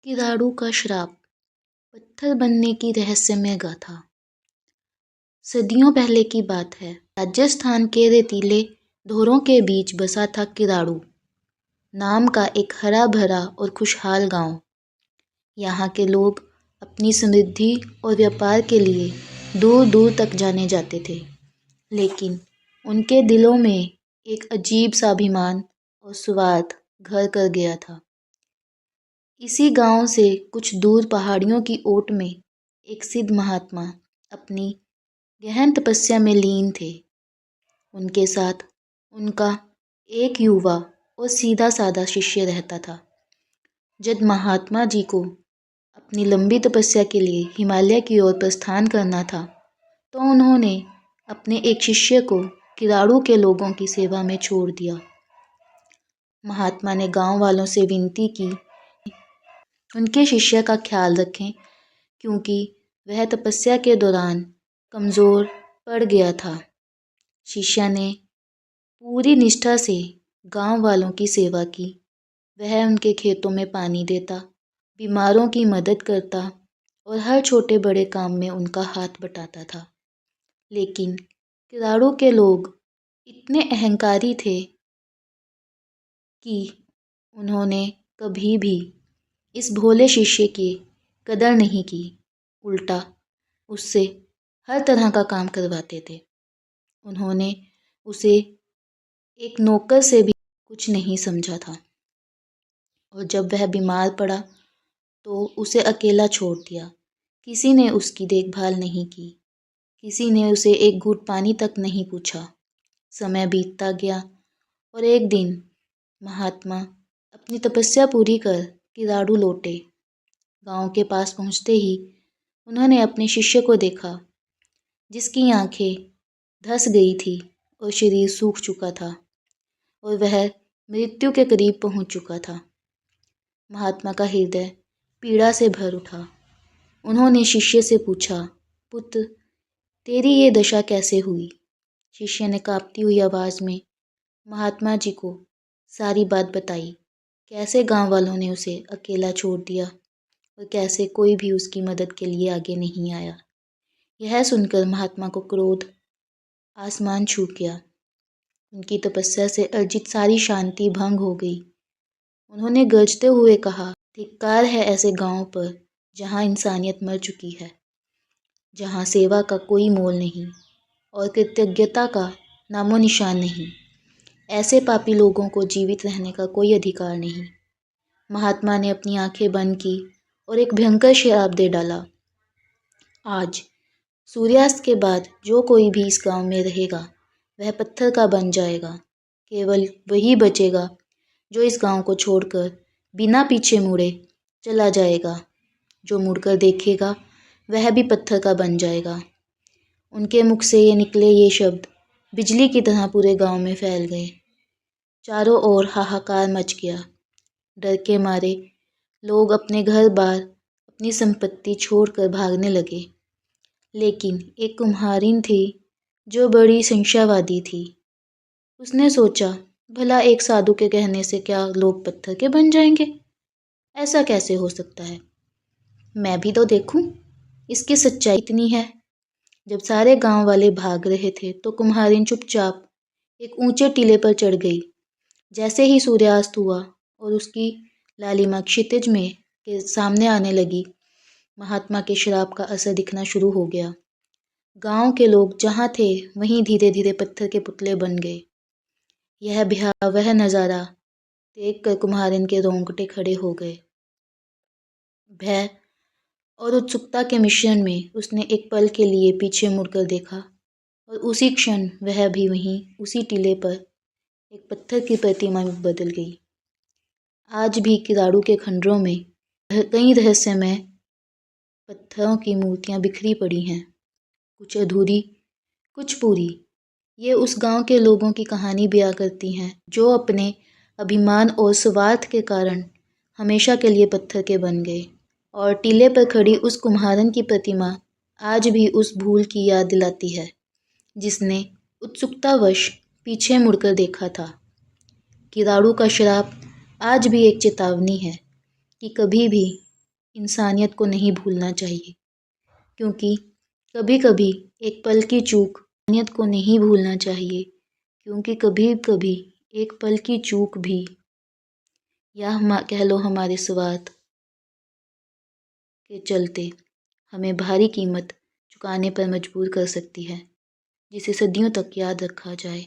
किराड़ू का श्राप, पत्थर बनने की रहस्यमय गाथा। सदियों पहले की बात है। राजस्थान के रेतीले धोरों के बीच बसा था किराड़ू नाम का एक हरा भरा और खुशहाल गांव। यहाँ के लोग अपनी समृद्धि और व्यापार के लिए दूर दूर तक जाने जाते थे, लेकिन उनके दिलों में एक अजीब सा अभिमान और स्वार्थ घर कर गया था। इसी गांव से कुछ दूर पहाड़ियों की ओट में एक सिद्ध महात्मा अपनी गहन तपस्या में लीन थे। उनके साथ उनका एक युवा और सीधा साधा शिष्य रहता था। जब महात्मा जी को अपनी लंबी तपस्या के लिए हिमालय की ओर प्रस्थान करना था, तो उन्होंने अपने एक शिष्य को किराड़ू के लोगों की सेवा में छोड़ दिया। महात्मा ने गांव वालों से विनती की उनके शिष्य का ख्याल रखें, क्योंकि वह तपस्या के दौरान कमज़ोर पड़ गया था। शिष्य ने पूरी निष्ठा से गांव वालों की सेवा की। वह उनके खेतों में पानी देता, बीमारों की मदद करता और हर छोटे बड़े काम में उनका हाथ बटाता था। लेकिन किराड़ू के लोग इतने अहंकारी थे कि उन्होंने कभी भी इस भोले शिष्य की कदर नहीं की। उल्टा उससे हर तरह का काम करवाते थे। उन्होंने उसे एक नौकर से भी कुछ नहीं समझा था, और जब वह बीमार पड़ा तो उसे अकेला छोड़ दिया। किसी ने उसकी देखभाल नहीं की, किसी ने उसे एक घूंट पानी तक नहीं पूछा। समय बीतता गया और एक दिन महात्मा अपनी तपस्या पूरी कर किराड़ू लौटे। गांव के पास पहुंचते ही उन्होंने अपने शिष्य को देखा, जिसकी आंखें धंस गई थी और शरीर सूख चुका था और वह मृत्यु के करीब पहुंच चुका था। महात्मा का हृदय पीड़ा से भर उठा। उन्होंने शिष्य से पूछा, पुत्र, तेरी ये दशा कैसे हुई? शिष्य ने कांपती हुई आवाज़ में महात्मा जी को सारी बात बताई। कैसे गांव वालों ने उसे अकेला छोड़ दिया और कैसे कोई भी उसकी मदद के लिए आगे नहीं आया। यह सुनकर महात्मा को क्रोध आसमान छू गया। उनकी तपस्या से अर्जित सारी शांति भंग हो गई। उन्होंने गरजते हुए कहा, धिक्कार है ऐसे गांव पर जहां इंसानियत मर चुकी है, जहां सेवा का कोई मोल नहीं और कृतज्ञता का नामो निशान नहीं। ऐसे पापी लोगों को जीवित रहने का कोई अधिकार नहीं। महात्मा ने अपनी आंखें बंद की और एक भयंकर श्राप दे डाला। आज सूर्यास्त के बाद जो कोई भी इस गांव में रहेगा वह पत्थर का बन जाएगा। केवल वही बचेगा जो इस गांव को छोड़कर बिना पीछे मुड़े चला जाएगा। जो मुड़कर देखेगा वह भी पत्थर का बन जाएगा। उनके मुख से ये निकले ये शब्द बिजली की तरह पूरे गांव में फैल गए। चारों ओर हाहाकार मच गया। डर के मारे लोग अपने घर बार, अपनी संपत्ति छोड़कर भागने लगे। लेकिन एक कुम्हारिन थी जो बड़ी संशयवादी थी। उसने सोचा, भला एक साधु के कहने से क्या लोग पत्थर के बन जाएंगे? ऐसा कैसे हो सकता है? मैं भी तो देखूं इसकी सच्चाई इतनी है। जब सारे गांव वाले भाग रहे थे तो कुम्हारिन चुपचाप एक ऊंचे टीले पर चढ़ गई। जैसे ही सूर्यास्त हुआ और उसकी लालिमा क्षितिज में के सामने आने लगी, महात्मा के श्राप का असर दिखना शुरू हो गया। गांव के लोग जहां थे वहीं धीरे धीरे पत्थर के पुतले बन गए। यह भयावह नज़ारा देखकर कुम्हारिन के रोंगटे खड़े हो गए। भय और उत्सुकता के मिश्रण में उसने एक पल के लिए पीछे मुड़कर देखा, और उसी क्षण वह भी वहीं उसी टीले पर एक पत्थर की प्रतिमा में बदल गई। आज भी किराड़ू के खंडरों में कई रहस्यमय पत्थरों की मूर्तियां बिखरी पड़ी हैं, कुछ अधूरी, कुछ पूरी। ये उस गांव के लोगों की कहानी बयां करती हैं जो अपने अभिमान और स्वार्थ के कारण हमेशा के लिए पत्थर के बन गए। और टीले पर खड़ी उस कुम्हारन की प्रतिमा आज भी उस भूल की याद दिलाती है जिसने उत्सुकतावश पीछे मुड़कर देखा था। किराड़ू का श्राप आज भी एक चेतावनी है कि कभी भी इंसानियत को नहीं भूलना चाहिए, क्योंकि कभी कभी एक पल की चूक इंसानियत को नहीं भूलना चाहिए, क्योंकि कभी कभी एक पल की चूक भी, या हम कह लो हमारे स्वार्थ के चलते, हमें भारी कीमत चुकाने पर मजबूर कर सकती है, जिसे सदियों तक याद रखा जाए।